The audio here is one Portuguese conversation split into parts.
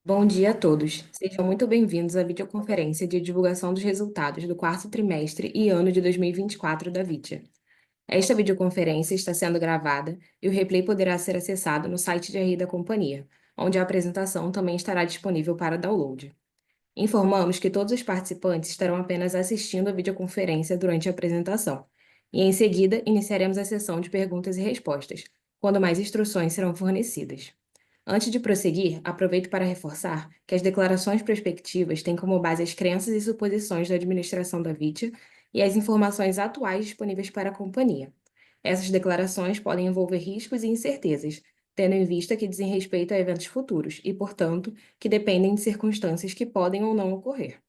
Bom dia a todos. Sejam muito bem-vindos à videoconferência de divulgação dos resultados do quarto trimestre e ano de 2024 da Vitia. Esta videoconferência está sendo gravada e o replay poderá ser acessado no site de RI da companhia, onde a apresentação também estará disponível para download. Informamos que todos os participantes estarão apenas assistindo a videoconferência durante a apresentação, e em seguida iniciaremos a sessão de perguntas e respostas, quando mais instruções serão fornecidas. Antes de prosseguir, aproveito para reforçar que as declarações prospectivas têm como base as crenças e suposições da administração da VITIA e as informações atuais disponíveis para a companhia. Essas declarações podem envolver riscos e incertezas, tendo em vista que dizem respeito a eventos futuros e, portanto, que dependem de circunstâncias que podem ou não ocorrer.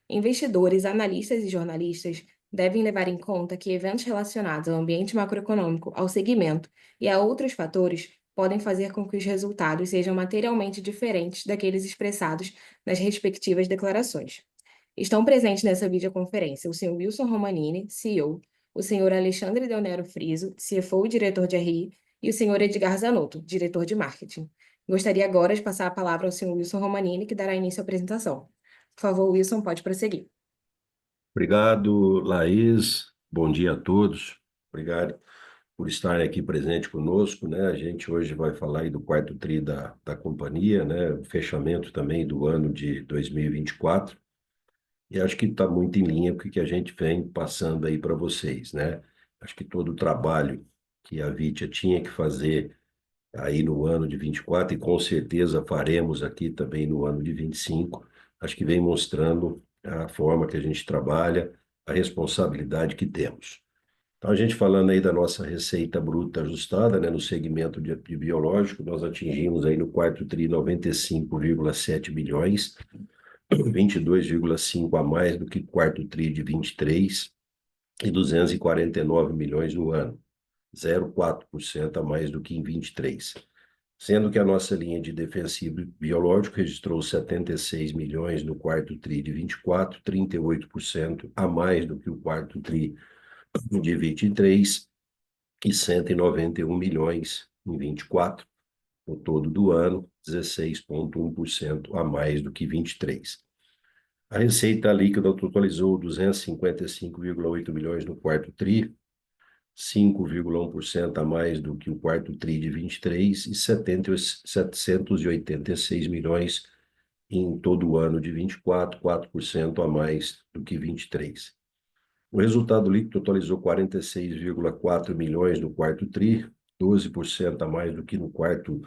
Investidores, analistas e jornalistas devem levar em conta que eventos relacionados ao ambiente macroeconômico, ao segmento e a outros fatores podem fazer com que os resultados sejam materialmente diferentes daqueles expressados nas respectivas declarações. Estão presentes nessa videoconferência o Sr. Wilson Romanini, CEO, o Sr. Alexandre Deonero Friso, CFO e diretor de RI, e o Sr. Edgar Zanotto, diretor de marketing. Gostaria agora de passar a palavra ao Sr. Wilson Romanini, que dará início à apresentação. Por favor, Wilson, pode prosseguir. Obrigado, Laís. Bom dia a todos. Obrigado por estarem aqui presente conosco, né? A gente hoje vai falar aí do quarto tri da companhia, né? O fechamento também do ano de 2024. E acho que está muito em linha com o que a gente vem passando aí para vocês, né? Acho que todo o trabalho que a Vitia tinha que fazer aí no ano de 24 e com certeza faremos aqui também no ano de 25. Acho que vem mostrando a forma que a gente trabalha, a responsabilidade que temos. Então, a gente falando aí da nossa receita bruta ajustada, né, no segmento de biológico, nós atingimos aí no quarto tri 95,7 bilhões, 22,5 a mais do que quarto tri de 23 e 249 milhões no ano, 0,4% a mais do que em 23, sendo que a nossa linha de defensivo biológico registrou 76 milhões no quarto tri de 24, 38% a mais do que o quarto tri de 23 e 191 milhões em 24, no todo do ano, 16,1% a mais do que 23. A receita líquida totalizou 255,8 milhões no quarto tri, 5,1% a mais do que o quarto tri de 23 e 786 milhões em todo o ano de 24, 4% a mais do que 23. O resultado líquido totalizou 46,4 milhões no quarto tri, 12% a mais do que no quarto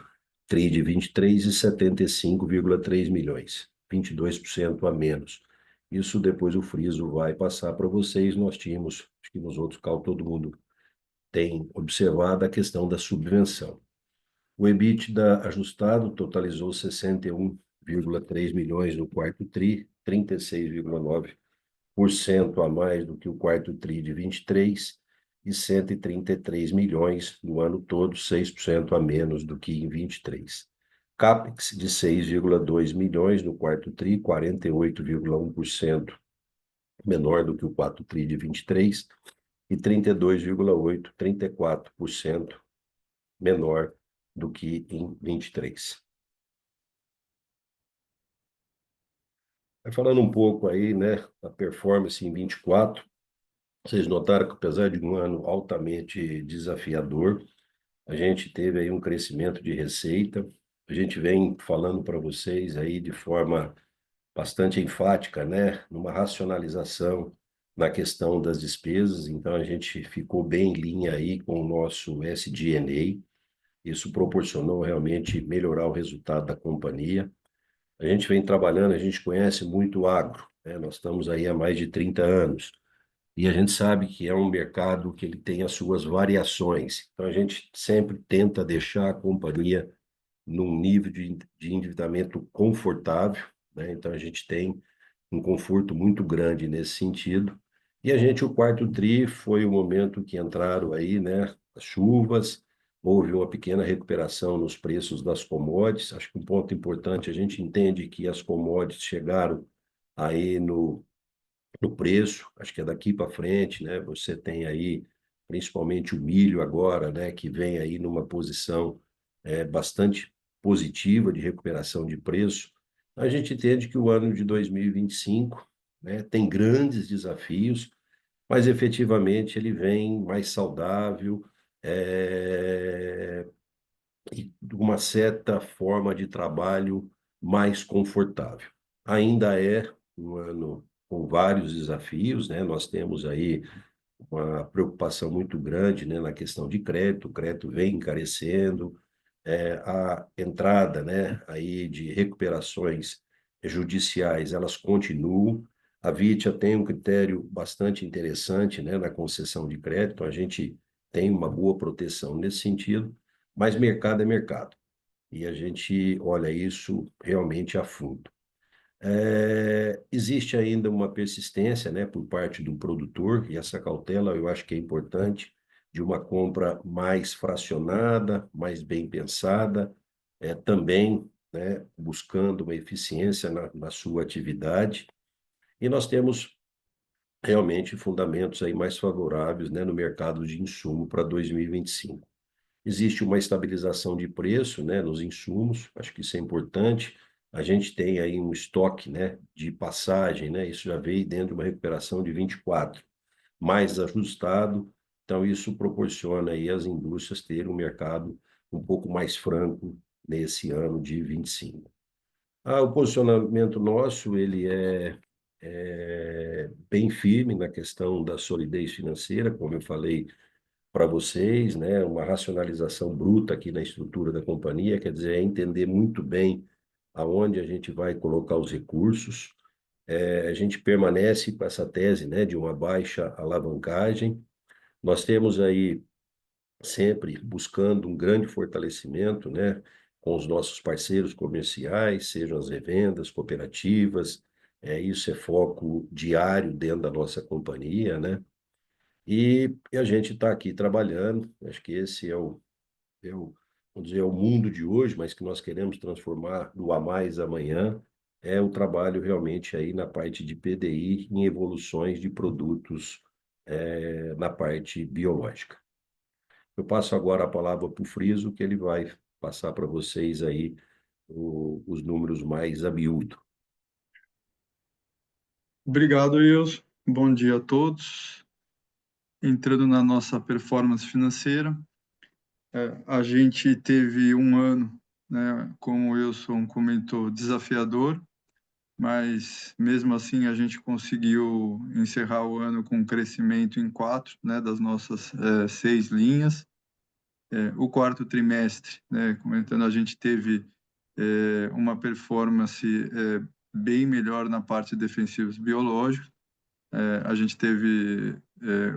tri de 23 e 75,3 milhões, 22% a menos. Isso depois o Friso vai passar para vocês. Nós tínhamos, acho que nos outros cálculos todo mundo tem observado a questão da subvenção. O EBITDA ajustado totalizou 61,3 milhões no quarto tri, 36,9% a mais do que o quarto tri de 23 e 133 milhões no ano todo, 6% a menos do que em 23. CAPEX de 6,2 milhões no quarto tri, 48,1% menor do que o quarto tri de 23 e 32,8, 34% menor do que em 23. Falando um pouco aí, né, da performance em 24, vocês notaram que apesar de um ano altamente desafiador, a gente teve aí um crescimento de receita. A gente vem falando para vocês aí de forma bastante enfática, né, numa racionalização na questão das despesas. Então a gente ficou bem em linha aí com o nosso SG&A. Isso proporcionou realmente melhorar o resultado da companhia. A gente vem trabalhando, a gente conhece muito o agro, né? Nós estamos aí há mais de 30 anos e a gente sabe que é um mercado que ele tem as suas variações. Então a gente sempre tenta deixar a companhia num nível de endividamento confortável, né? Então a gente tem um conforto muito grande nesse sentido. E a gente, o quarto tri, foi o momento que entraram aí, né, as chuvas, houve uma pequena recuperação nos preços das commodities. Acho que um ponto importante, a gente entende que as commodities chegaram aí no preço, acho que é daqui para frente, né? Você tem aí principalmente o milho agora, né, que vem aí numa posição bastante positiva de recuperação de preço. A gente entende que o ano de 2025, né, tem grandes desafios, mas efetivamente ele vem mais saudável, e de uma certa forma de trabalho mais confortável. Ainda é um ano com vários desafios, né? Nós temos aí uma preocupação muito grande, né, na questão de crédito, o crédito vem encarecendo, a entrada, né, aí de recuperações judiciais, elas continuam. A Vitia tem um critério bastante interessante, né, na concessão de crédito, a gente tem uma boa proteção nesse sentido, mas mercado é mercado, e a gente olha isso realmente a fundo. Existe ainda uma persistência, né, por parte do produtor, e essa cautela eu acho que é importante, de uma compra mais fracionada, mais bem pensada, também, né, buscando uma eficiência na sua atividade. E nós temos realmente fundamentos aí mais favoráveis, né, no mercado de insumo para 2025. Existe uma estabilização de preço, né, nos insumos, acho que isso é importante. A gente tem aí um estoque, né, de passagem, né, isso já veio dentro de uma recuperação de 24, mais ajustado, então isso proporciona aí às indústrias terem um mercado um pouco mais franco nesse ano de 25. O posicionamento nosso, ele é bem firme na questão da solidez financeira, como eu falei para vocês, né? Uma racionalização bruta aqui na estrutura da companhia, quer dizer, é entender muito bem aonde a gente vai colocar os recursos. A gente permanece com essa tese, né, de uma baixa alavancagem. Nós temos aí sempre buscando um grande fortalecimento, né, com os nossos parceiros comerciais, sejam as revendas, cooperativas. Isso é foco diário dentro da nossa companhia, né? E a gente está aqui trabalhando, acho que esse vamos dizer, é o mundo de hoje, mas que nós queremos transformar do a mais amanhã, é o trabalho realmente aí na parte de PDI, em evoluções de produtos na parte biológica. Eu passo agora a palavra para o Friso, que ele vai passar para vocês aí os números mais a miúdo. Obrigado, Wilson. Bom dia a todos. Entrando na nossa performance financeira, a gente teve um ano, né, como o Wilson comentou, desafiador, mas mesmo assim a gente conseguiu encerrar o ano com um crescimento em quatro, né, das nossas 6 linhas. O quarto trimestre, né, comentando, a gente teve uma performance bem melhor na parte de defensivos biológicos. A gente teve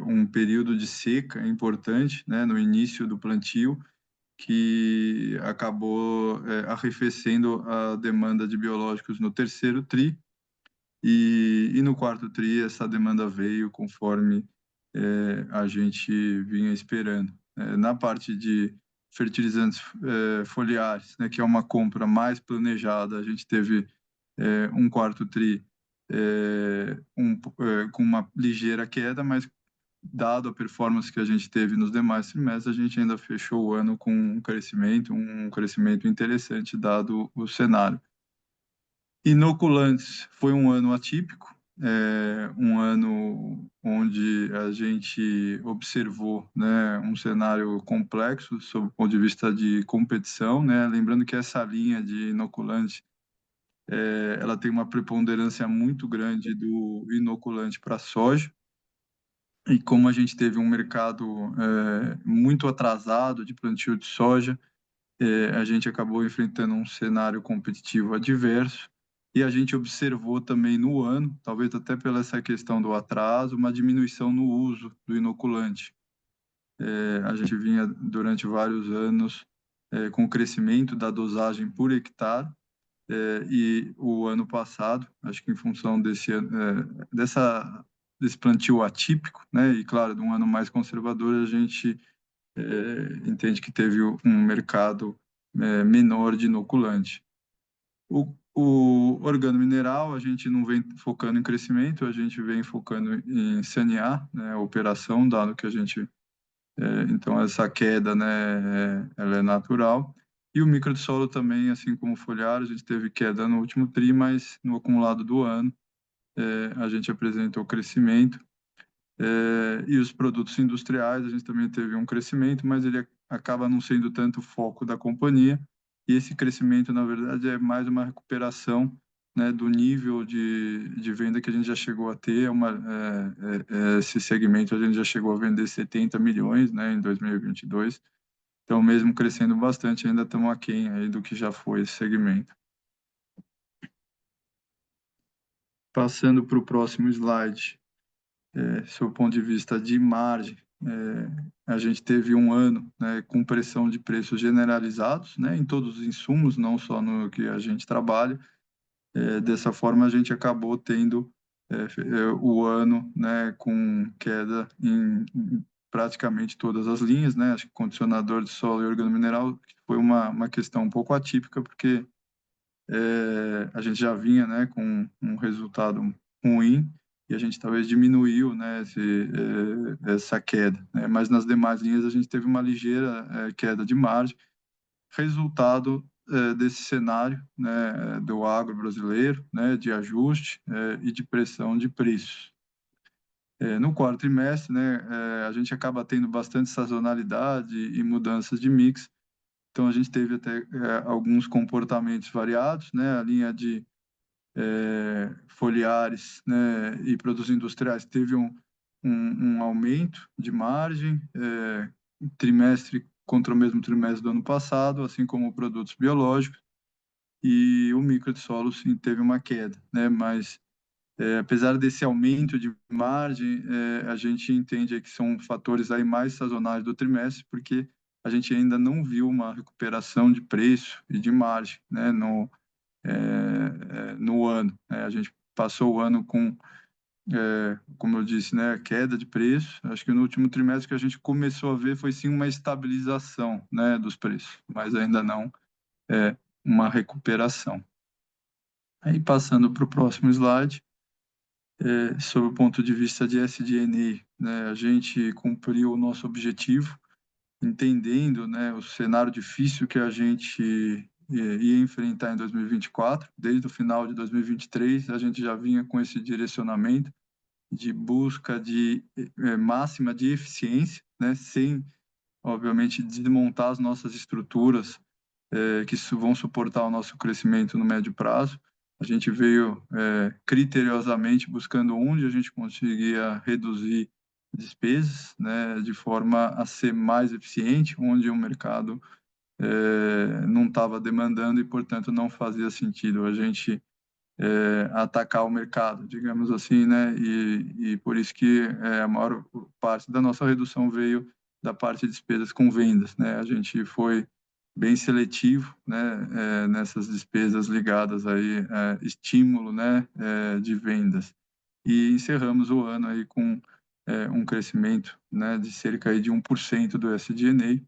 um período de seca importante, né, no início do plantio, que acabou arrefecendo a demanda de biológicos no terceiro tri, e no quarto tri essa demanda veio conforme a gente vinha esperando. Na parte de fertilizantes foliares, né, que é uma compra mais planejada, a gente teve um quarto tri com uma ligeira queda, mas dado a performance que a gente teve nos demais trimestres, a gente ainda fechou o ano com um crescimento interessante, dado o cenário. Inoculantes foi um ano atípico, um ano onde a gente observou, né, um cenário complexo sob o ponto de vista de competição, né, lembrando que essa linha de inoculante ela tem uma preponderância muito grande do inoculante para soja, e como a gente teve um mercado muito atrasado de plantio de soja, a gente acabou enfrentando um cenário competitivo adverso, e a gente observou também no ano, talvez até pela essa questão do atraso, uma diminuição no uso do inoculante. A gente vinha durante vários anos com o crescimento da dosagem por hectare, e o ano passado, acho que em função desse plantio atípico, né, e claro, de um ano mais conservador, a gente entende que teve um mercado menor de inoculante. O organomineral, a gente não vem focando em crescimento, a gente vem focando em sanear, né, a operação, dado que a gente... então, essa queda, né, ela é natural. E o micro de solo também, assim como o foliar, a gente teve queda no último tri, mas no acumulado do ano a gente apresentou crescimento. E os produtos industriais, a gente também teve um crescimento, mas ele acaba não sendo tanto o foco da companhia. E esse crescimento, na verdade, é mais uma recuperação, né, do nível de venda que a gente já chegou a ter. Esse segmento a gente já chegou a vender 70 milhões, né, em 2022. Então, mesmo crescendo bastante, ainda estamos aquém aí do que já foi esse segmento. Passando para o próximo slide, sob o ponto de vista de margem, a gente teve um ano, né, com pressão de preços generalizados, né, em todos os insumos, não só no que a gente trabalha. Dessa forma, a gente acabou tendo o ano, né, com queda em praticamente todas as linhas, né. Acho que condicionador de solo e organomineral foi uma questão um pouco atípica, porque a gente já vinha, né, com um resultado ruim e a gente talvez diminuiu, né, essa queda, né? Mas nas demais linhas a gente teve uma ligeira queda de margem, resultado desse cenário, né, do agro brasileiro, né, de ajuste e de pressão de preços. No quarto trimestre, né, a gente acaba tendo bastante sazonalidade e mudanças de mix. Então a gente teve até alguns comportamentos variados, né? A linha de foliares, né, e produtos industriais teve um aumento de margem trimestre contra o mesmo trimestre do ano passado, assim como produtos biológicos, e o micro de solo sim teve uma queda, né? Mas apesar desse aumento de margem, a gente entende que são fatores aí mais sazonais do trimestre, porque a gente ainda não viu uma recuperação de preço e de margem, né, no ano. A gente passou o ano com, como eu disse, né, queda de preço. Acho que no último trimestre que a gente começou a ver foi sim uma estabilização, né, dos preços, mas ainda não uma recuperação. Aí passando para o próximo slide, sob o ponto de vista de SG&A, né, a gente cumpriu o nosso objetivo, entendendo, né, o cenário difícil que a gente ia enfrentar em 2024. Desde o final de 2023, a gente já vinha com esse direcionamento de busca de máxima de eficiência, né, sem, obviamente, desmontar as nossas estruturas que vão suportar o nosso crescimento no médio prazo. A gente veio criteriosamente buscando onde a gente conseguia reduzir despesas, né, de forma a ser mais eficiente, onde o mercado não estava demandando e, portanto, não fazia sentido a gente atacar o mercado, digamos assim, né? E por isso que a maior parte da nossa redução veio da parte de despesas com vendas, né? A gente foi bem seletivo, né? Nessas despesas ligadas aí estímulo, né? De vendas. E encerramos o ano aí com um crescimento, né? De cerca aí de 1% do SG&A.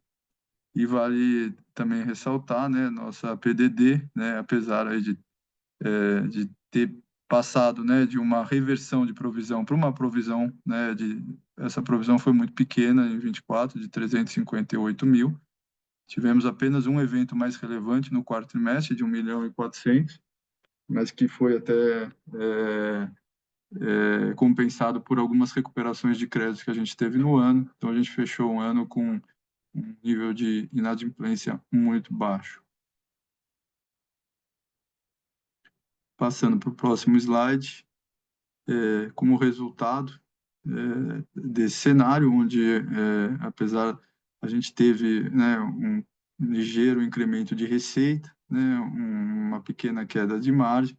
E vale também ressaltar, né? Nossa PDD, né? Apesar aí de ter passado, né, de uma reversão de provisão para uma provisão, né, essa provisão foi muito pequena em 24, de 358 mil. Tivemos apenas um evento mais relevante no quarto trimestre, de 1 milhão e 400, mas que foi até compensado por algumas recuperações de créditos que a gente teve no ano. Então, a gente fechou o ano com um nível de inadimplência muito baixo. Passando para o próximo slide, como resultado desse cenário, onde, apesar a gente teve, né, um ligeiro incremento de receita, né, uma pequena queda de margem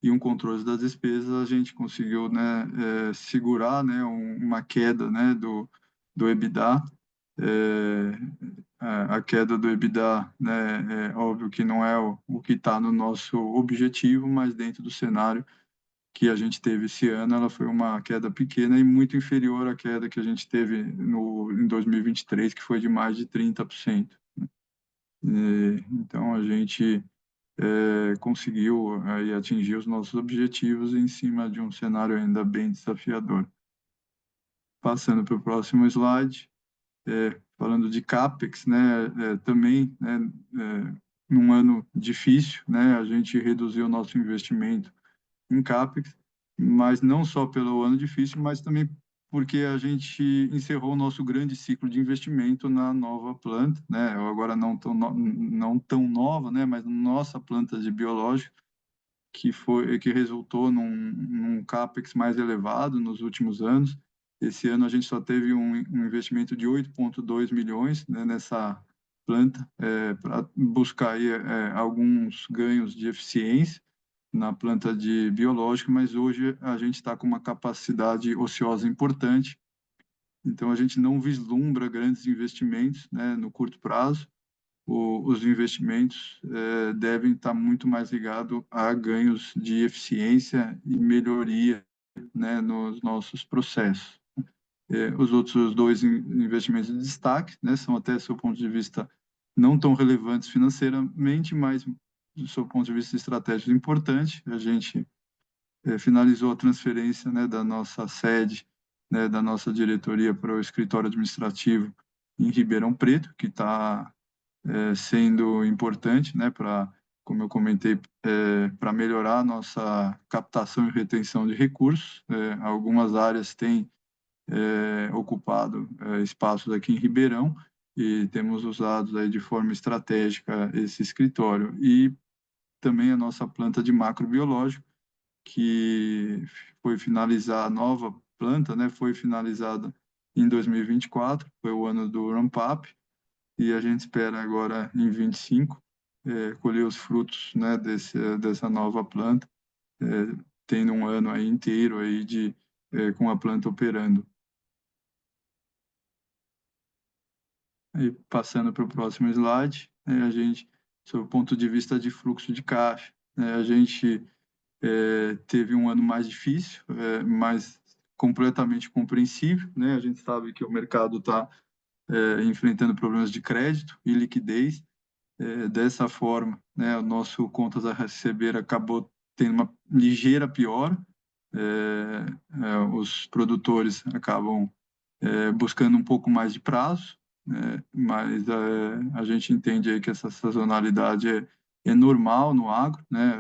e um controle das despesas, a gente conseguiu, né, segurar, né, uma queda, né, do EBITDA. A queda do EBITDA, né, é óbvio que não é o que está no nosso objetivo, mas dentro do cenário que a gente teve esse ano, ela foi uma queda pequena e muito inferior à queda que a gente teve em 2023, que foi de mais de 30%. Então, a gente conseguiu aí atingir os nossos objetivos em cima de um cenário ainda bem desafiador. Passando para o próximo slide, falando de CAPEX, né, também, né, num ano difícil, né, a gente reduziu o nosso investimento em CAPEX, mas não só pelo ano difícil, mas também porque a gente encerrou o nosso grande ciclo de investimento na nova planta, né, agora não tão nova, né, mas nossa planta de biológico, que resultou num CAPEX mais elevado nos últimos anos. Esse ano a gente só teve um investimento de 8,2 milhões, né, nessa planta, para buscar aí, alguns ganhos de eficiência na planta de biológico, mas hoje a gente está com uma capacidade ociosa importante, então a gente não vislumbra grandes investimentos, né, no curto prazo. Os investimentos devem estar muito mais ligados a ganhos de eficiência e melhoria, né, nos nossos processos. Os outros dois investimentos de destaque, né, são até, do seu ponto de vista, não tão relevantes financeiramente, mas do seu ponto de vista estratégico importante. A gente finalizou a transferência, né, da nossa sede, né, da nossa diretoria para o escritório administrativo em Ribeirão Preto, que está sendo importante, né, para, como eu comentei, para melhorar a nossa captação e retenção de recursos. Algumas áreas têm ocupado espaços aqui em Ribeirão e temos usado aí de forma estratégica esse escritório. E também a nossa planta de macrobiológico, que foi finalizar a nova planta, né, foi finalizada em 2024, foi o ano do ramp-up, e a gente espera agora em 25 colher os frutos, né, dessa nova planta, é, tendo um ano aí inteiro aí com a planta operando. E passando para o próximo slide, a gente, sob o ponto de vista de fluxo de caixa, a gente teve um ano mais difícil, mas completamente compreensível, né? A gente sabe que o mercado está enfrentando problemas de crédito e liquidez. Dessa forma, né, o nosso contas a receber acabou tendo uma ligeira piora. Os produtores acabam buscando um pouco mais de prazo, né, mas a gente entende aí que essa sazonalidade é normal no agro, né,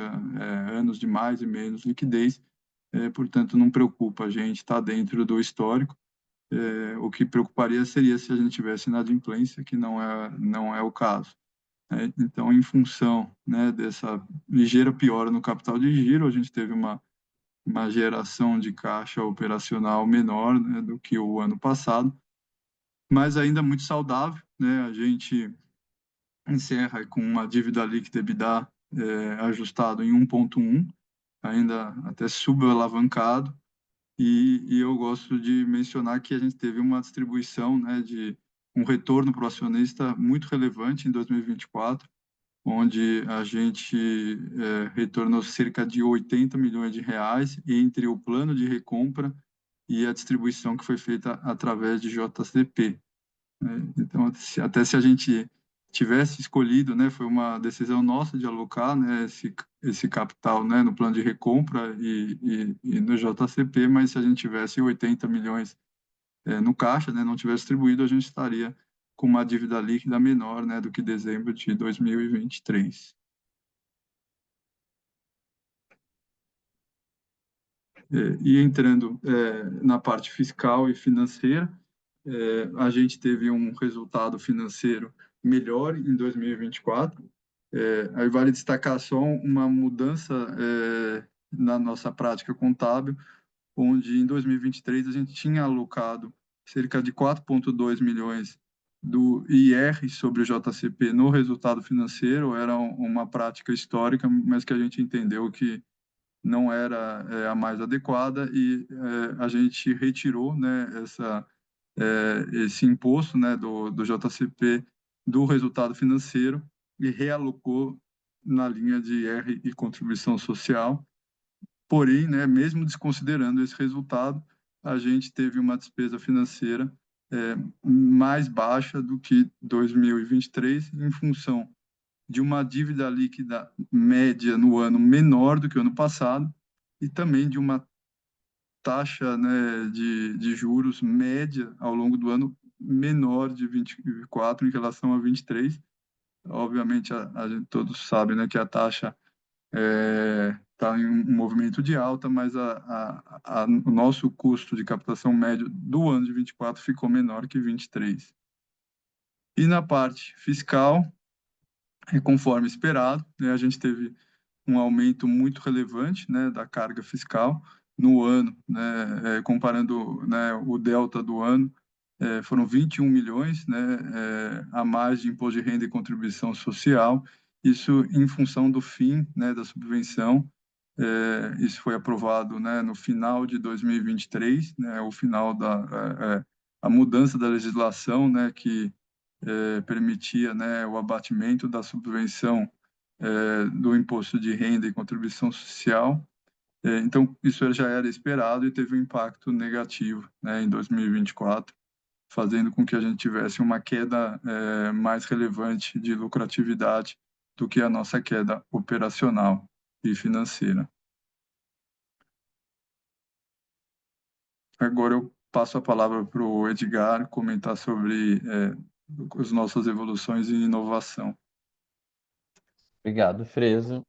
anos de mais e menos liquidez, portanto não preocupa, a gente está dentro do histórico. O que preocuparia seria se a gente tivesse inadimplência, que não é o caso. Então, em função, né, dessa ligeira piora no capital de giro, a gente teve uma geração de caixa operacional menor, né, do que o ano passado, mas ainda muito saudável, né? A gente encerra com uma dívida líquida EBITDA ajustado em 1,1, ainda até subalavancado, e eu gosto de mencionar que a gente teve uma distribuição, né, de um retorno para o acionista muito relevante em 2024, onde a gente retornou cerca de 80 milhões de reais entre o plano de recompra e a distribuição que foi feita através de JCP. Então, até se a gente tivesse escolhido, né, foi uma decisão nossa de alocar, né, esse capital, né, no plano de recompra e no JCP, mas se a gente tivesse 80 milhões no caixa, né, não tivesse distribuído, a gente estaria com uma dívida líquida menor, né, do que dezembro de 2023. E entrando na parte fiscal e financeira, a gente teve um resultado financeiro melhor em 2024. Aí vale destacar só uma mudança na nossa prática contábil, onde em 2023 a gente tinha alocado cerca de 4,2 milhões do IR sobre o JCP no resultado financeiro. Era uma prática histórica, mas que a gente entendeu que não era a mais adequada, e a gente retirou, né, esse imposto, né, do JCP do resultado financeiro e realocou na linha de IR e contribuição social. Porém, né, mesmo desconsiderando esse resultado, a gente teve uma despesa financeira mais baixa do que 2023, em função de uma dívida líquida média no ano menor do que o ano passado e também de uma taxa, né, de juros média ao longo do ano menor de 24 em relação a 23. Obviamente, a gente todos sabem, né, que a taxa está em um movimento de alta, mas o nosso custo de captação médio do ano de 24 ficou menor que 23. E na parte fiscal, conforme esperado, né, a gente teve um aumento muito relevante, né, da carga fiscal no ano, né, comparando, né, o delta do ano, foram 21 milhões, né, a mais de imposto de renda e contribuição social, isso em função do fim, né, da subvenção. Isso foi aprovado, né, no final de 2023, né, o final a mudança da legislação, né, que permitia, né, o abatimento da subvenção do imposto de renda e contribuição social. Então, isso já era esperado e teve um impacto negativo, né, em 2024, fazendo com que a gente tivesse uma queda mais relevante de lucratividade do que a nossa queda operacional e financeira. Agora eu passo a palavra para o Edgar comentar sobre as nossas evoluções em inovação. Obrigado, Freso.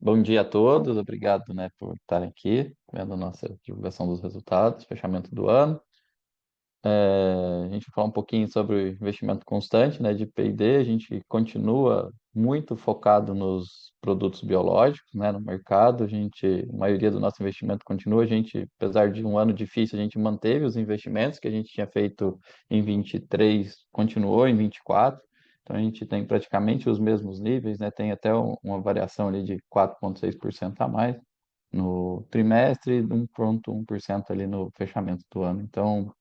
Bom dia a todos, obrigado, né, por estarem aqui, vendo a nossa divulgação dos resultados, fechamento do ano. A gente vai falar um pouquinho sobre o investimento constante, né, de P&D. A gente continua muito focado nos produtos biológicos, né, no mercado. A maioria do nosso investimento continua. A gente, apesar de um ano difícil, a gente manteve os investimentos que a gente tinha feito em 23, continuou em 24. Então, a gente tem praticamente os mesmos níveis, né, tem até uma variação ali de 4,6% a mais no trimestre e 1,1% ali no fechamento do ano. Então,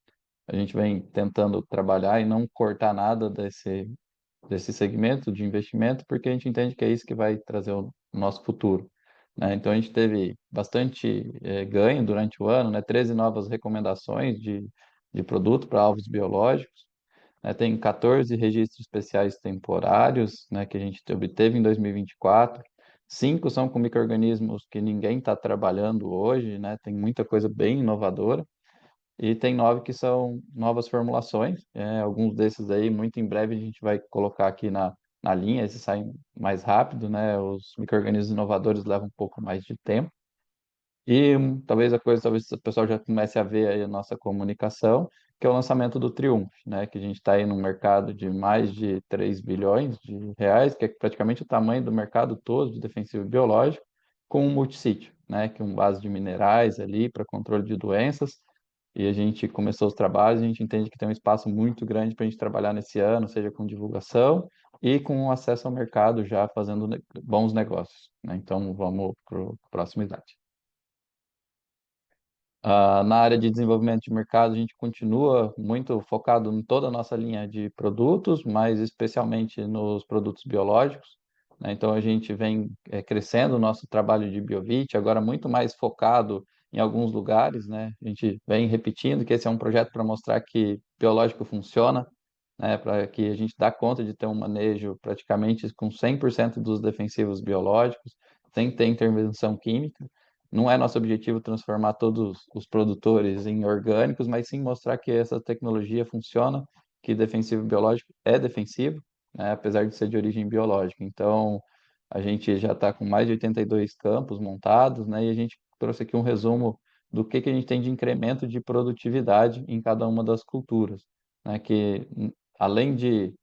a gente vem tentando trabalhar e não cortar nada desse segmento de investimento, porque a gente entende que é isso que vai trazer o nosso futuro, né? Então, a gente teve bastante ganho durante o ano, né? 13 novas recomendações de produto para alvos biológicos, né? Tem 14 registros especiais temporários, né, que a gente obteve em 2024. 5 são com micro-organismos que ninguém está trabalhando hoje, né? Tem muita coisa bem inovadora. E tem 9 que são novas formulações. Alguns desses aí, muito em breve, a gente vai colocar aqui na linha, esses saem mais rápido, né? Os micro-organismos inovadores levam um pouco mais de tempo. E talvez o pessoal já comece a ver aí a nossa comunicação, que é o lançamento do Triumph, né? Que a gente está aí num mercado de mais de 3 bilhões de reais, que é praticamente o tamanho do mercado todo de defensivo biológico, com um multissítio, né? Que é um base de minerais ali para controle de doenças. E a gente começou os trabalhos, a gente entende que tem um espaço muito grande para a gente trabalhar nesse ano, seja com divulgação e com acesso ao mercado já fazendo bons negócios, né? Então vamos para o próximo slide. Na área de desenvolvimento de mercado, a gente continua muito focado em toda a nossa linha de produtos, mas especialmente nos produtos biológicos, né? Então, a gente vem crescendo o nosso trabalho de Biovit, agora muito mais focado em alguns lugares, né? A gente vem repetindo que esse é um projeto para mostrar que biológico funciona, né? Para que a gente dá conta de ter um manejo praticamente com 100% dos defensivos biológicos, sem ter intervenção química. Não é nosso objetivo transformar todos os produtores em orgânicos, mas sim mostrar que essa tecnologia funciona, que defensivo biológico é defensivo, né, apesar de ser de origem biológica. Então, a gente já está com mais de 82 campos montados, né, e a gente trouxe aqui um resumo do que a gente tem de incremento de produtividade em cada uma das culturas, né, que além de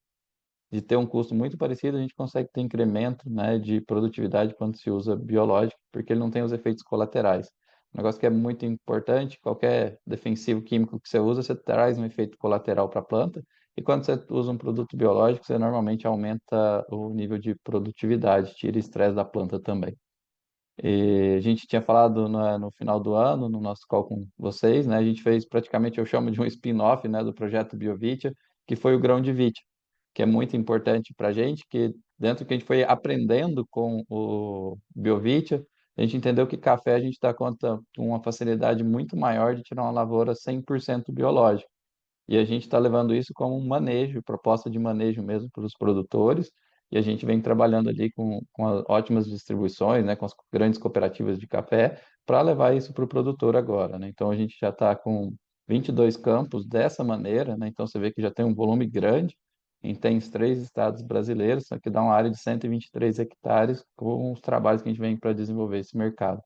ter um custo muito parecido, a gente consegue ter incremento, né, de produtividade quando se usa biológico, porque ele não tem os efeitos colaterais. Um negócio que é muito importante, qualquer defensivo químico que você usa, você traz um efeito colateral para a planta, e quando você usa um produto biológico, você normalmente aumenta o nível de produtividade, tira estresse da planta também. E a gente tinha falado no final do ano, no nosso call com vocês, né, a gente fez praticamente, eu chamo de um spin-off, né, do projeto BioVitia, que foi o grão de Vitia, que é muito importante para a gente, que dentro do que a gente foi aprendendo com o Biovitia, a gente entendeu que café a gente dá conta com uma facilidade muito maior de tirar uma lavoura 100% biológica. E a gente está levando isso como um manejo, proposta de manejo mesmo para os produtores, e a gente vem trabalhando ali com ótimas distribuições, né, com as grandes cooperativas de café, para levar isso para o produtor agora, né? Então a gente já está com 22 campos dessa maneira, né? Então você vê que já tem um volume grande, e tem os 3 estados brasileiros, só que dá uma área de 123 hectares com os trabalhos que a gente vem para desenvolver esse mercado.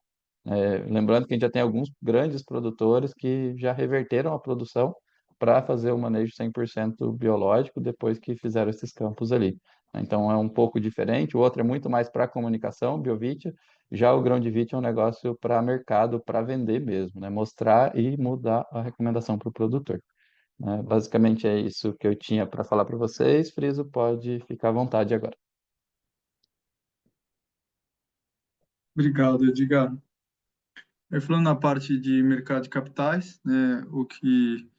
Lembrando que a gente já tem alguns grandes produtores que já reverteram a produção para fazer o manejo 100% biológico depois que fizeram esses campos ali. Então é um pouco diferente, o outro é muito mais para comunicação, Biovitia, já o grão de Vite é um negócio para mercado, para vender mesmo, né? Mostrar e mudar a recomendação para o produtor, né? Basicamente é isso que eu tinha para falar para vocês. Friso, pode ficar à vontade agora. Obrigado, Edgar. Falando na parte de mercado de capitais, né, o que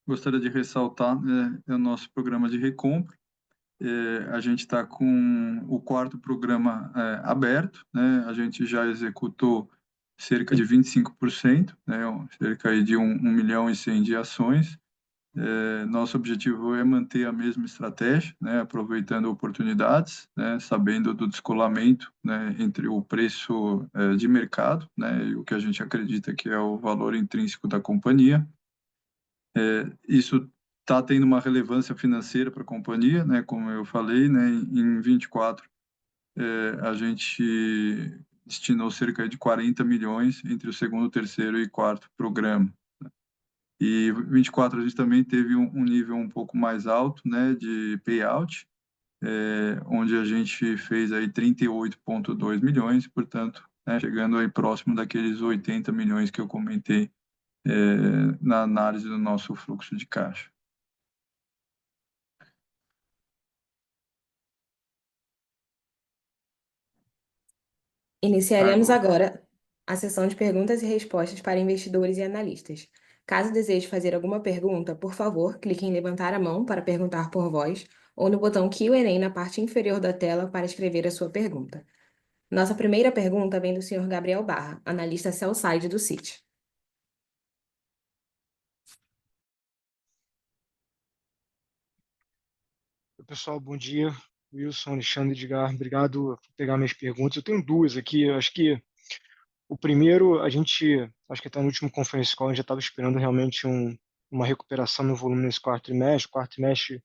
gostaria de ressaltar, né, é o nosso programa de recompra. A gente está com o quarto programa aberto, né? A gente já executou cerca de 25%, né? Cerca aí de 1.100.000 de ações. Nosso objetivo é manter a mesma estratégia, né? Aproveitando oportunidades, né? Sabendo do descolamento, né? Entre o preço de mercado, né? E o que a gente acredita que é o valor intrínseco da companhia. Isso está tendo uma relevância financeira para a companhia, né? Como eu falei, né? Em 24, a gente destinou cerca de 40 milhões entre o segundo, terceiro e quarto programa. E 24 a gente também teve um nível um pouco mais alto, né? De payout, onde a gente fez aí 38,2 milhões, portanto, né? Chegando aí próximo daqueles 80 milhões que eu comentei na análise do nosso fluxo de caixa. Iniciaremos Agora, agora a sessão de perguntas e respostas para investidores e analistas. Caso deseje fazer alguma pergunta, por favor, clique em levantar a mão para perguntar por voz ou no botão Q&A na parte inferior da tela para escrever a sua pergunta. Nossa primeira pergunta vem do Sr. Gabriel Barra, analista sell-side do Citi. Oi, pessoal, bom dia. Wilson, Alexandre, Edgar, obrigado por pegar minhas perguntas. Eu tenho duas aqui. Eu acho que o primeiro, acho que até no último conference call, a gente já estava esperando realmente uma recuperação no volume nesse quarto trimestre. O quarto trimestre,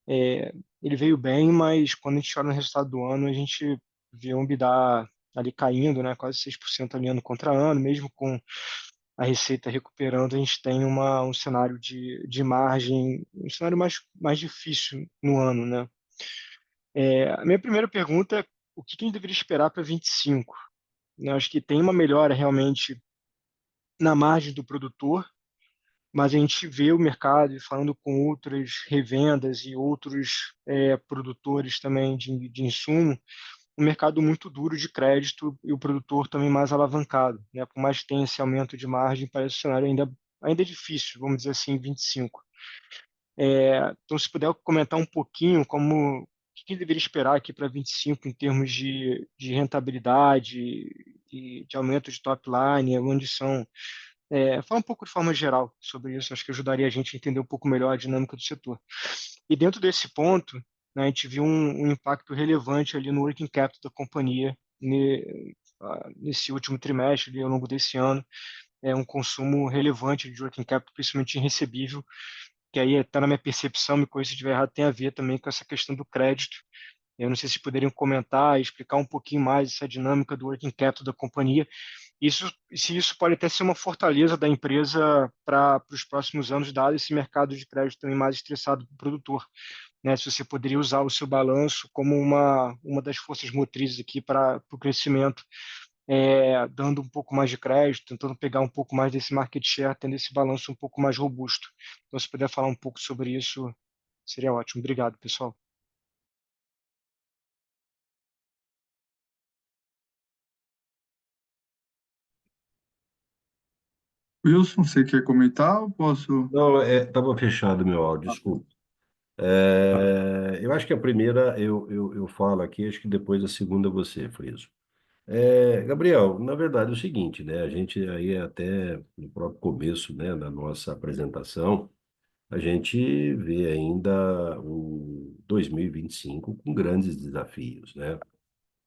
é, ele veio bem, mas quando a gente olha no resultado do ano, a gente vê um EBITDA ali caindo, né, quase 6% ali ano contra ano, mesmo com a receita recuperando, a gente tem um cenário de margem, um cenário mais difícil no ano, né? A minha primeira pergunta é o que a gente deveria esperar para 25? Eu acho que tem uma melhora realmente na margem do produtor, mas a gente vê o mercado falando com outras revendas e outros produtores também de insumo, um mercado muito duro de crédito e o produtor também mais alavancado, né? Por mais que tenha esse aumento de margem, parece um cenário ainda difícil, vamos dizer assim, em 25. Então, se puder comentar um pouquinho como o que deveria esperar aqui para 25 em termos de rentabilidade e de aumento de top line, onde são. Fala um pouco de forma geral sobre isso, acho que ajudaria a gente a entender um pouco melhor a dinâmica do setor. E dentro desse ponto, né, a gente viu um impacto relevante ali no working capital da companhia nesse último trimestre, ali, ao longo desse ano, um consumo relevante de working capital, principalmente em recebível, que aí está na minha percepção, me corrija se estiver errado, tem a ver também com essa questão do crédito. Eu não sei se poderiam comentar e explicar um pouquinho mais essa dinâmica do working capital da companhia. Se isso pode até ser uma fortaleza da empresa para os próximos anos, dado esse mercado de crédito também mais estressado para o produtor, né? Se você poderia usar o seu balanço como uma das forças motrizes aqui para o crescimento, dando um pouco mais de crédito, tentando pegar um pouco mais desse market share, tendo esse balanço um pouco mais robusto. Então, se puder falar um pouco sobre isso, seria ótimo. Obrigado, pessoal. Wilson, você quer comentar ou posso? Não, estava fechado meu áudio, desculpa. Eu acho que a primeira eu falo aqui, acho que depois a segunda você, Friso. Gabriel, na verdade é o seguinte, né? A gente aí até no próprio começo, né, da nossa apresentação, a gente vê ainda o 2025 com grandes desafios, né?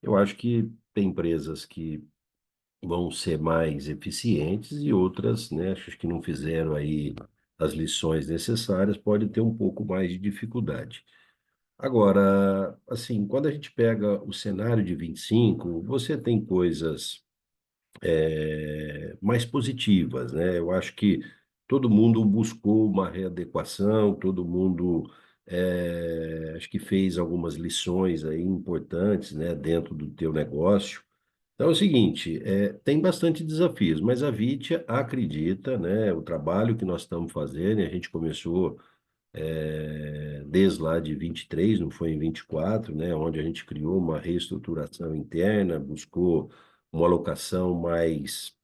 Eu acho que tem empresas que vão ser mais eficientes e outras, né, acho que não fizeram aí as lições necessárias, pode ter um pouco mais de dificuldade. Agora, assim, quando a gente pega o cenário de 25, você tem coisas mais positivas, né? Eu acho que todo mundo buscou uma readequação, todo mundo acho que fez algumas lições aí importantes, né, dentro do teu negócio. Então é o seguinte, tem bastante desafios, mas a Vitia acredita, né, o trabalho que nós estamos fazendo, e a gente começou desde lá de 23, não foi em 24, né, onde a gente criou uma reestruturação interna, buscou uma alocação mais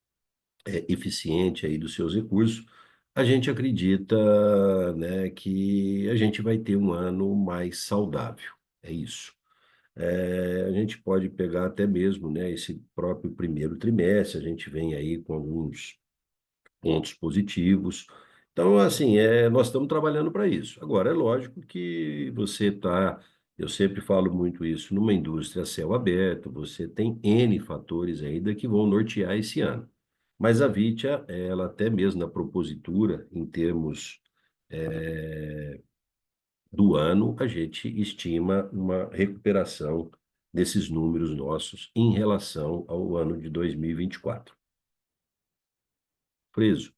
eficiente aí dos seus recursos. A gente acredita, né, que a gente vai ter um ano mais saudável. É isso. A gente pode pegar até mesmo, né, esse próprio primeiro trimestre, a gente vem aí com alguns pontos positivos. Então, assim, nós estamos trabalhando para isso. Agora, é lógico que você está, eu sempre falo muito isso, numa indústria a céu aberto, você tem N fatores ainda que vão nortear esse ano. Mas a Vitia, ela até mesmo na propositura, em termos do ano, a gente estima uma recuperação desses números nossos em relação ao ano de 2024. Preso.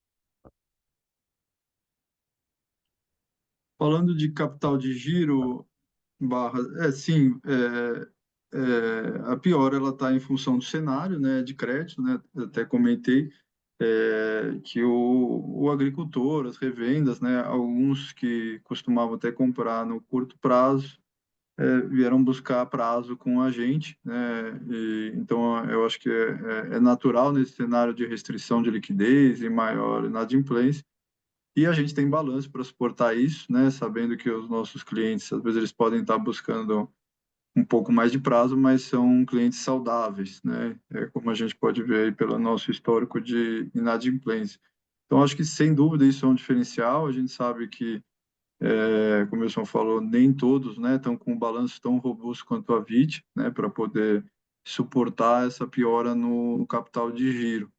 Falando de capital de giro, Barra, sim, a pior ela está em função do cenário, né, de crédito, né, eu até comentei que o agricultor, as revendas, né, alguns que costumavam até comprar no curto prazo, vieram buscar prazo com a gente, né, então eu acho que é natural nesse cenário de restrição de liquidez e maior inadimplência, e a gente tem balanço para suportar isso, né, sabendo que os nossos clientes, às vezes, eles podem estar buscando um pouco mais de prazo, mas são clientes saudáveis, né? Como a gente pode ver aí pelo nosso histórico de inadimplência. Então, acho que, sem dúvida, isso é um diferencial. A gente sabe que, como o Wilson falou, nem todos, né, estão com um balanço tão robusto quanto a VIT, né, para poder suportar essa piora no capital de giro.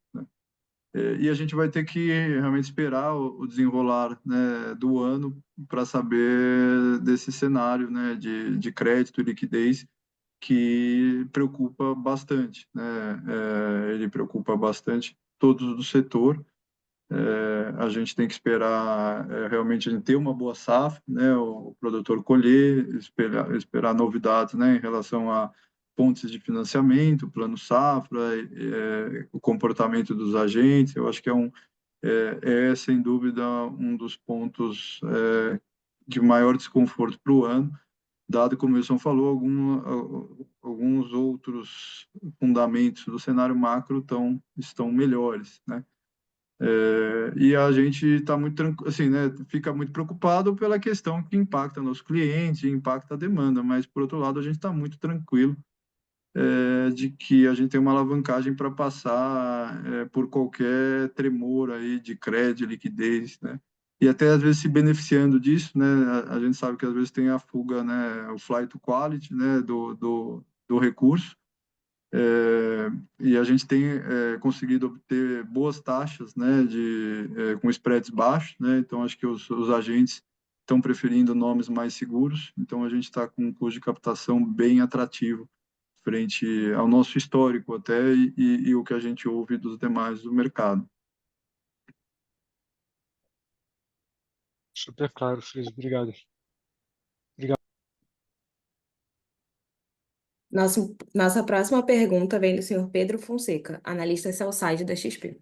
E a gente vai ter que realmente esperar o desenrolar, né, do ano para saber desse cenário, né, de crédito e liquidez que preocupa bastante, né? Ele preocupa bastante todos do setor. A gente tem que esperar realmente a gente ter uma boa safra, né? O produtor colher, esperar novidades, né, em relação a pontes de financiamento, plano safra, o comportamento dos agentes. Eu acho que sem dúvida um dos pontos de maior desconforto para o ano, dado, como o Wilson falou, alguns outros fundamentos do cenário macro estão melhores, né? E a gente está muito tranquilo, assim, né? Fica muito preocupado pela questão que impacta nos clientes, impacta a demanda, mas por outro lado a gente está muito tranquilo de que a gente tem uma alavancagem para passar por qualquer tremor aí de crédito, liquidez, né? E até às vezes se beneficiando disso, né? A gente sabe que às vezes tem a fuga, né? O flight to quality, né? Do recurso. E a gente tem conseguido obter boas taxas, né? Com spreads baixos, né? Então acho que os agentes estão preferindo nomes mais seguros. Então a gente está com um custo de captação bem atrativo frente ao nosso histórico até e o que a gente ouve dos demais do mercado. Super claro, Friso. Obrigado. Nossa próxima pergunta vem do senhor Pedro Fonseca, analista sell-side da XP.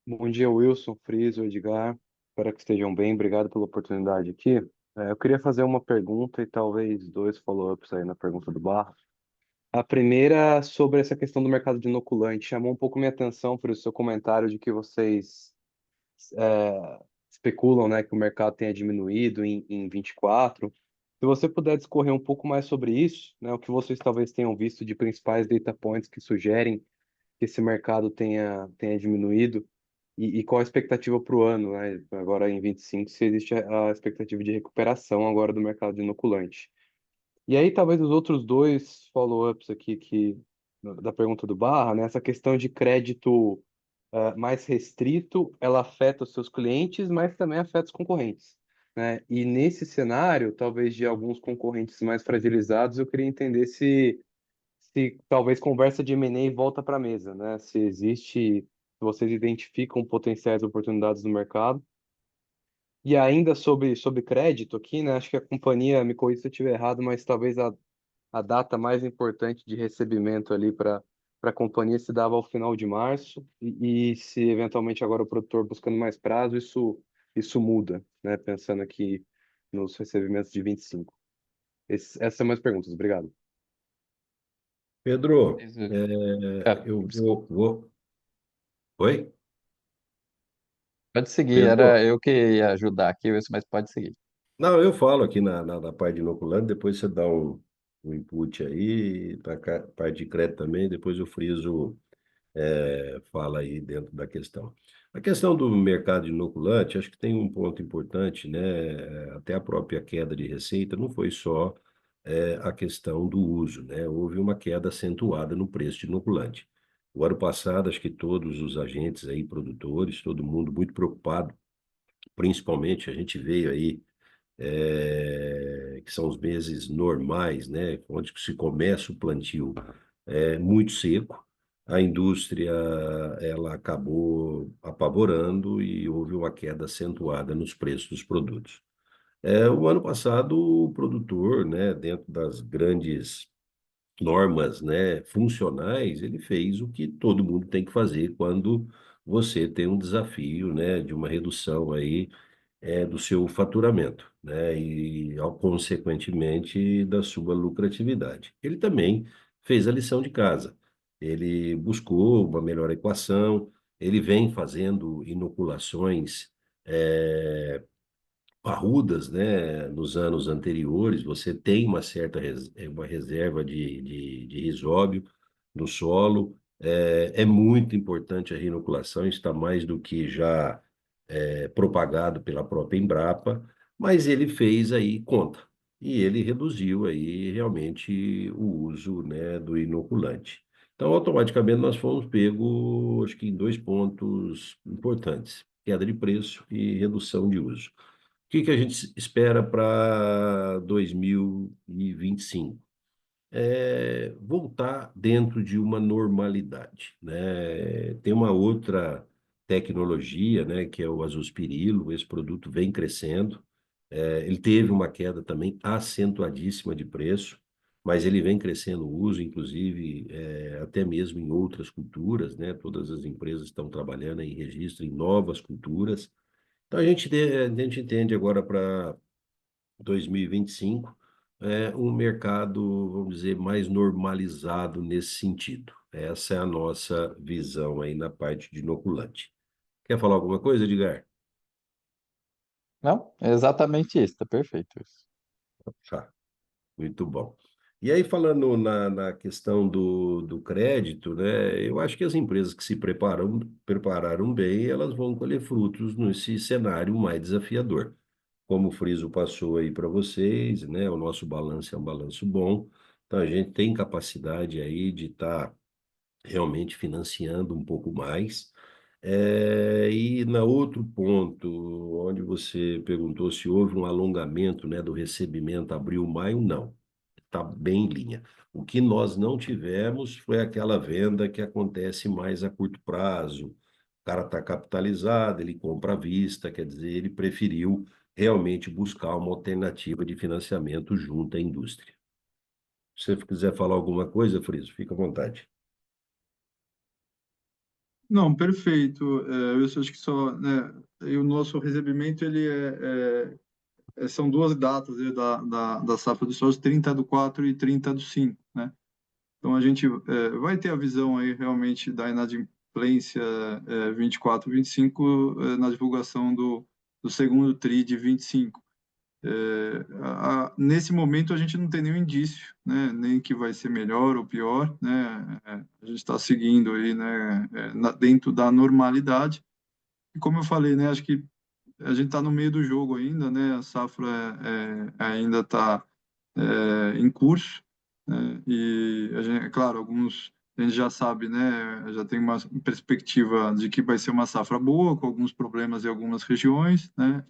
Bom dia, Wilson, Friso, Edgar. Espero que estejam bem. Obrigado pela oportunidade aqui. Eu queria fazer uma pergunta e talvez dois follow-ups aí na pergunta do Barros. A primeira sobre essa questão do mercado de inoculante. Chamou um pouco minha atenção por o seu comentário de que vocês especulam, né, que o mercado tenha diminuído em 24. Se você puder discorrer um pouco mais sobre isso, né, o que vocês talvez tenham visto de principais data points que sugerem que esse mercado tenha diminuído e qual a expectativa para o ano, né? Agora em 25, se existe a expectativa de recuperação agora do mercado de inoculante. E aí talvez os outros dois follow-ups aqui da pergunta do Barra, né? Essa questão de crédito mais restrito, ela afeta os seus clientes, mas também afeta os concorrentes, né? E nesse cenário, talvez de alguns concorrentes mais fragilizados, eu queria entender se talvez conversa de M&A volta para a mesa, né? Se existe, se vocês identificam potenciais oportunidades no mercado. E ainda sobre crédito aqui, né? Acho que a companhia, me corrija se eu estiver errado, mas talvez a data mais importante de recebimento ali para a companhia se dava ao final de março, e se eventualmente agora o produtor buscando mais prazo, isso muda, né? Pensando aqui nos recebimentos de 25. Essas são minhas perguntas, obrigado. Pedro, eu Desculpa, vou. Oi? pode seguir, era Pedro? eu que ia ajudar aqui, Wilson, mas pode seguir. Não, eu falo aqui na parte de inoculante, depois você dá um input aí, para parte de crédito também, depois o Friso fala aí dentro da questão. A questão do mercado de inoculante, acho que tem um ponto importante, né? Até a própria queda de receita não foi só a questão do uso, né? Houve uma queda acentuada no preço de inoculante. O ano passado, acho que todos os agentes aí, produtores, todo mundo muito preocupado, principalmente a gente veio aí que são os meses normais, né, onde se começa o plantio, muito seco. A indústria ela acabou apavorando e houve uma queda acentuada nos preços dos produtos. O ano passado, o produtor, né, dentro das grandes normas, né, funcionais, ele fez o que todo mundo tem que fazer quando você tem um desafio, né, de uma redução aí do seu faturamento, né, e consequentemente da sua lucratividade. Ele também fez a lição de casa. Ele buscou uma melhor equação. Ele vem fazendo inoculações parrudas, né, nos anos anteriores. Você tem uma certa uma reserva de risóbio no solo. É muito importante a reinoculação, está mais do que já propagado pela própria Embrapa, mas ele fez aí conta e ele reduziu aí realmente o uso, né, do inoculante. Então, automaticamente, nós fomos pego, acho que em dois pontos importantes: queda de preço e redução de uso. O que que a gente espera para 2025? Voltar dentro de uma normalidade, né? Tem uma outra tecnologia, né, que é o azospirilo. Esse produto vem crescendo. Ele teve uma queda também acentuadíssima de preço, mas ele vem crescendo o uso, inclusive, até mesmo em outras culturas, né? Todas as empresas estão trabalhando em registro em novas culturas. Então, a gente entende agora para 2025 um mercado, vamos dizer, mais normalizado nesse sentido. Essa é a nossa visão aí na parte de inoculante. Quer falar alguma coisa, Edgar? Não, é exatamente isso, tá perfeito isso. Tá, muito bom. E aí, falando na questão do crédito, né, eu acho que as empresas que se prepararam bem, elas vão colher frutos nesse cenário mais desafiador. Como o Friso passou aí para vocês, né? O nosso balanço é um balanço bom. Então a gente tem capacidade aí de estar realmente financiando um pouco mais. E na outro ponto, onde você perguntou se houve um alongamento, né, do recebimento abril-maio, não. Está bem em linha. O que nós não tivemos foi aquela venda que acontece mais a curto prazo. O cara está capitalizado, ele compra à vista, quer dizer, ele preferiu realmente buscar uma alternativa de financiamento junto à indústria. Se você quiser falar alguma coisa, Friso, fica à vontade. Não, perfeito. Eu acho que só, né, e o nosso recebimento, ele são duas datas, né, da safra de soja, 30 do 4 e 30 do 5, né? Então, a gente vai ter a visão aí realmente da inadimplência 24, 25 na divulgação do segundo TRI de 25. Nesse momento, a gente não tem nenhum indício, né, nem que vai ser melhor ou pior, né? A gente está seguindo aí, né, dentro da normalidade. E como eu falei, né, acho que a gente está no meio do jogo ainda, né? A safra ainda está em curso, né? E a gente, claro, alguns a gente já sabe, né, já tem uma perspectiva de que vai ser uma safra boa, com alguns problemas em algumas regiões, né,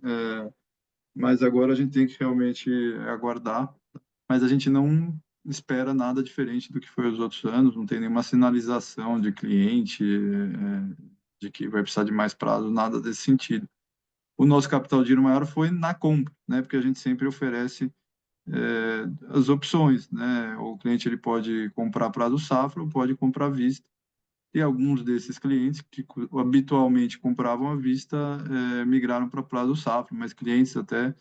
mas agora a gente tem que realmente aguardar, mas a gente não espera nada diferente do que foi os outros anos, não tem nenhuma sinalização de cliente, de que vai precisar de mais prazo, nada desse sentido. O nosso capital de giro maior foi na compra, né, porque a gente sempre oferece as opções, né? O cliente ele pode comprar prazo safra ou pode comprar à vista. E alguns desses clientes que habitualmente compravam à vista migraram para prazo safra, mas clientes até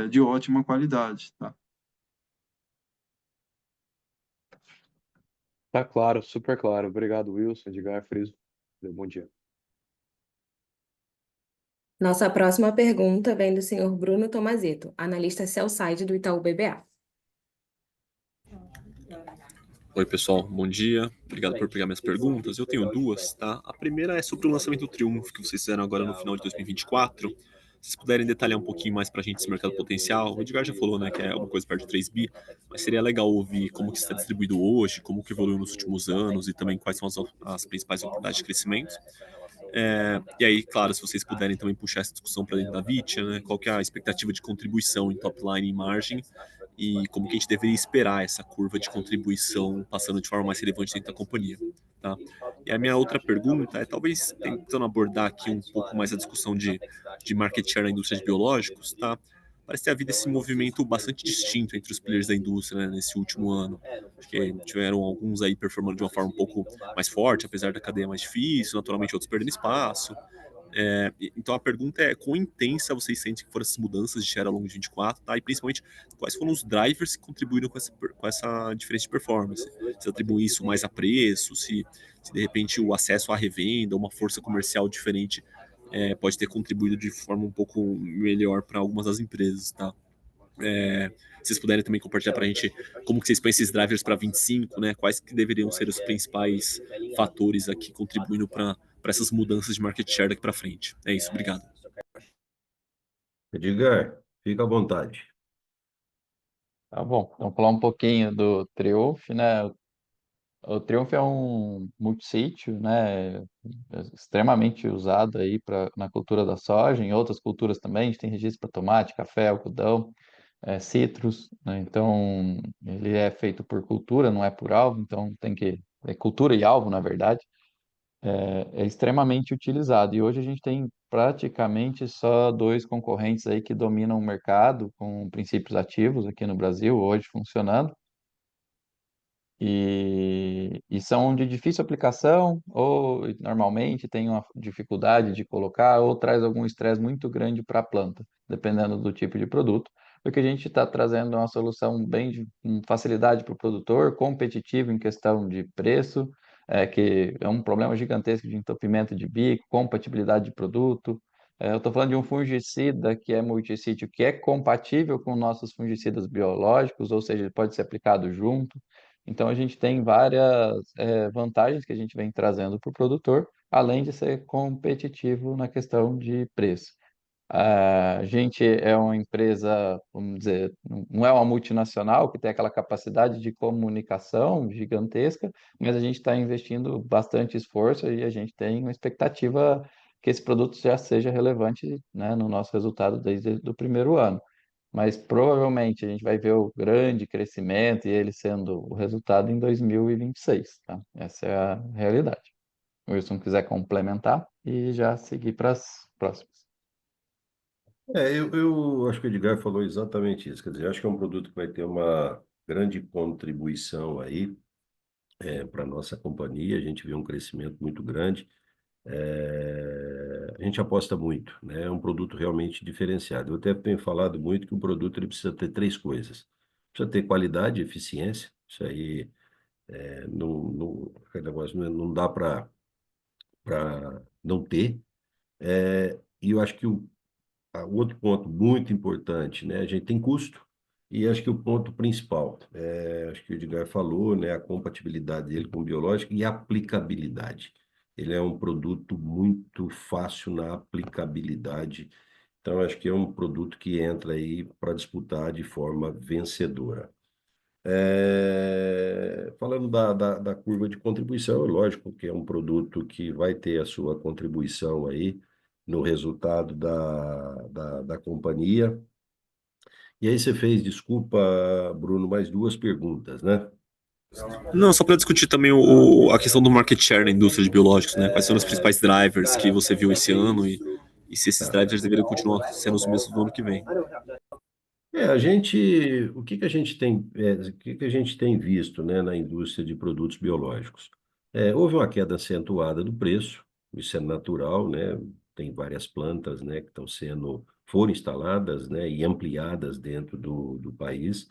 de ótima qualidade, tá? Tá claro, super claro. Obrigado, Wilson, Edgar, Friso. Bom dia. Nossa próxima pergunta vem do senhor Bruno Tomazetto, analista sell-side do Itaú BBA. Oi, pessoal, bom dia. Obrigado por pegar minhas perguntas. Eu tenho duas, tá? A primeira é sobre o lançamento do Triumph que vocês fizeram agora no final de 2024. Se vocês puderem detalhar um pouquinho mais para a gente esse mercado potencial. O Edgar já falou, né, que é uma coisa perto de 3 bi, mas seria legal ouvir como que está distribuído hoje, como que evoluiu nos últimos anos e também quais são as principais oportunidades de crescimento. E aí, claro, se vocês puderem também puxar essa discussão para dentro da Vitia, né, qual que é a expectativa de contribuição em top line e margem e como que a gente deveria esperar essa curva de contribuição passando de forma mais relevante dentro da companhia, tá? E a minha outra pergunta é talvez tentando abordar aqui um pouco mais a discussão de market share na indústria de biológicos, tá? Parece ter havido esse movimento bastante distinto entre os players da indústria, né, nesse último ano. Acho que tiveram alguns aí performando de uma forma um pouco mais forte, apesar da cadeia mais difícil, naturalmente outros perdendo espaço. Então a pergunta é quão intensa vocês sentem que foram essas mudanças de share ao longo de 24, tá? E principalmente quais foram os drivers que contribuíram com essa diferença de performance. Se atribui isso mais a preço, se de repente o acesso à revenda, uma força comercial diferente pode ter contribuído de forma um pouco melhor para algumas das empresas, tá? Se vocês puderem também compartilhar para a gente como que vocês põem esses drivers para 25, né? Quais que deveriam ser os principais fatores aqui contribuindo para essas mudanças de market share daqui para frente. É isso, obrigado. Edgar, fica à vontade. Tá bom, vamos falar um pouquinho do Triumph, né? O Triumph é um multissítio, né? Extremamente usado aí na cultura da soja, em outras culturas também, a gente tem registro para tomate, café, algodão, citros, né? Então, ele é feito por cultura, não é por alvo, então tem que... É cultura e alvo, na verdade. É extremamente utilizado. E hoje a gente tem praticamente só dois concorrentes aí que dominam o mercado com princípios ativos aqui no Brasil, hoje funcionando. E são de difícil aplicação, ou normalmente tem uma dificuldade de colocar, ou traz algum estresse muito grande para a planta, dependendo do tipo de produto. O que a gente está trazendo é uma solução com facilidade para o produtor, competitivo em questão de preço, que é um problema gigantesco de entupimento de bico, compatibilidade de produto. Eu estou falando de um fungicida que é multissítio, que é compatível com nossos fungicidas biológicos, ou seja, ele pode ser aplicado junto. Então, a gente tem várias vantagens que a gente vem trazendo para o produtor, além de ser competitivo na questão de preço. A gente é uma empresa, vamos dizer, não é uma multinacional que tem aquela capacidade de comunicação gigantesca, mas a gente está investindo bastante esforço e a gente tem uma expectativa que esse produto já seja relevante, né, no nosso resultado desde o primeiro ano. Mas provavelmente a gente vai ver o grande crescimento e ele sendo o resultado em 2026, tá? Essa é a realidade. O Wilson quiser complementar e já seguir para as próximas. Eu acho que o Edgar falou exatamente isso. Quer dizer, acho que é um produto que vai ter uma grande contribuição aí para a nossa companhia. A gente vê um crescimento muito grande. A gente aposta muito, né? É um produto realmente diferenciado. Eu até tenho falado muito que o produto ele precisa ter três coisas. Precisa ter qualidade e eficiência. Isso aí aquele negócio não dá para não ter. E eu acho que o outro ponto muito importante, né? A gente tem custo. E acho que o ponto principal, acho que o Edgar falou, né? A compatibilidade dele com o biológico e a aplicabilidade. Ele é um produto muito fácil na aplicabilidade. Então, acho que é um produto que entra aí para disputar de forma vencedora. Falando falando da curva de contribuição, é lógico que é um produto que vai ter a sua contribuição aí no resultado da companhia. E aí você fez, desculpa, Bruno, mais duas perguntas, né? Não, só para discutir também a questão do market share na indústria de biológicos, né? Quais são os principais drivers que você viu esse ano e se esses drivers deveriam continuar sendo os mesmos no ano que vem. O que que a gente tem visto, né, na indústria de produtos biológicos? Houve uma queda acentuada do preço, isso é natural, né? Tem várias plantas, né, que foram instaladas, né, e ampliadas dentro do país.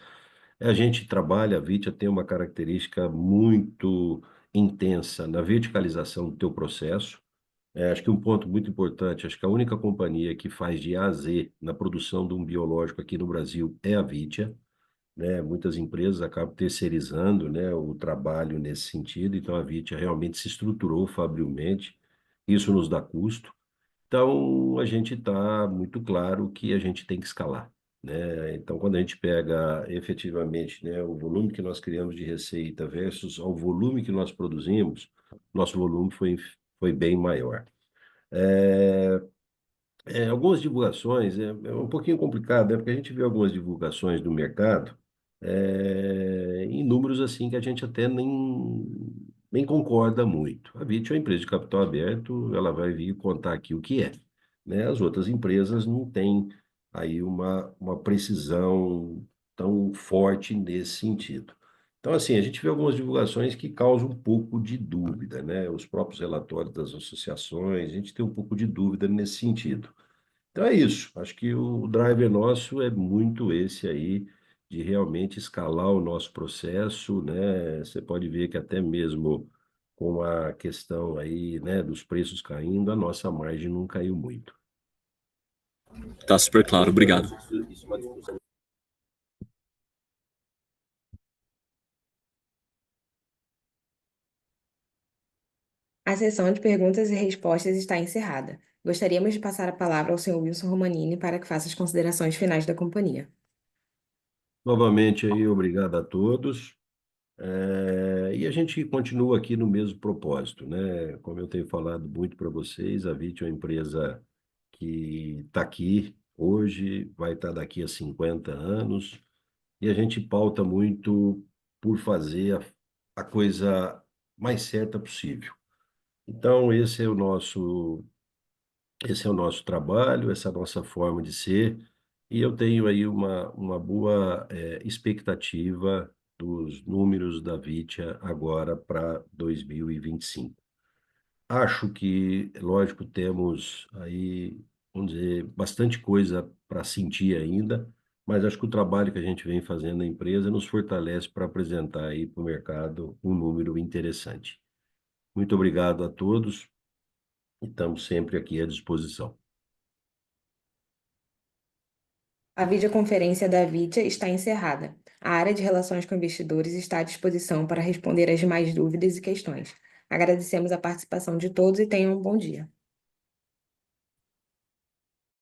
A gente trabalha, a Vitia tem uma característica muito intensa na verticalização do teu processo. Acho que um ponto muito importante, acho que a única companhia que faz de A a Z na produção de um biológico aqui no Brasil é a Vitia, né? Muitas empresas acabam terceirizando, né, o trabalho nesse sentido, então a Vitia realmente se estruturou fabrilmente, isso nos dá custo. Então, a gente está muito claro que a gente tem que escalar, né? Então, quando a gente pega efetivamente, né, o volume que nós criamos de receita versus o volume que nós produzimos, nosso volume foi bem maior. É, algumas divulgações, é um pouquinho complicado, né? Porque a gente vê algumas divulgações do mercado em números assim que a gente até nem concorda muito. A Vitio é uma empresa de capital aberto, ela vai vir contar aqui o que é, né? As outras empresas não têm aí uma precisão tão forte nesse sentido. Então, assim, a gente vê algumas divulgações que causam um pouco de dúvida, né? Os próprios relatórios das associações, a gente tem um pouco de dúvida nesse sentido. Então é isso. Acho que o driver nosso é muito esse aí, de realmente escalar o nosso processo, né? Você pode ver que até mesmo com a questão aí, né, dos preços caindo, a nossa margem não caiu muito. Tá super claro, obrigado. A sessão de perguntas e respostas está encerrada. Gostaríamos de passar a palavra ao senhor Wilson Romanini para que faça as considerações finais da companhia. Novamente aí, obrigado a todos. E a gente continua aqui no mesmo propósito, né? Como eu tenho falado muito para vocês, a Vit é uma empresa que está aqui hoje, vai estar daqui a 50 anos, e a gente pauta muito por fazer a coisa mais certa possível. Então, esse é o nosso trabalho, essa é a nossa forma de ser, e eu tenho aí uma boa expectativa dos números da Vitia agora para 2025. Acho que, lógico, temos aí, vamos dizer, bastante coisa para sentir ainda, mas acho que o trabalho que a gente vem fazendo na empresa nos fortalece para apresentar aí para o mercado um número interessante. Muito obrigado a todos e estamos sempre aqui à disposição. A videoconferência da Vitia está encerrada. A área de relações com investidores está à disposição para responder as demais dúvidas e questões. Agradecemos a participação de todos e tenham um bom dia.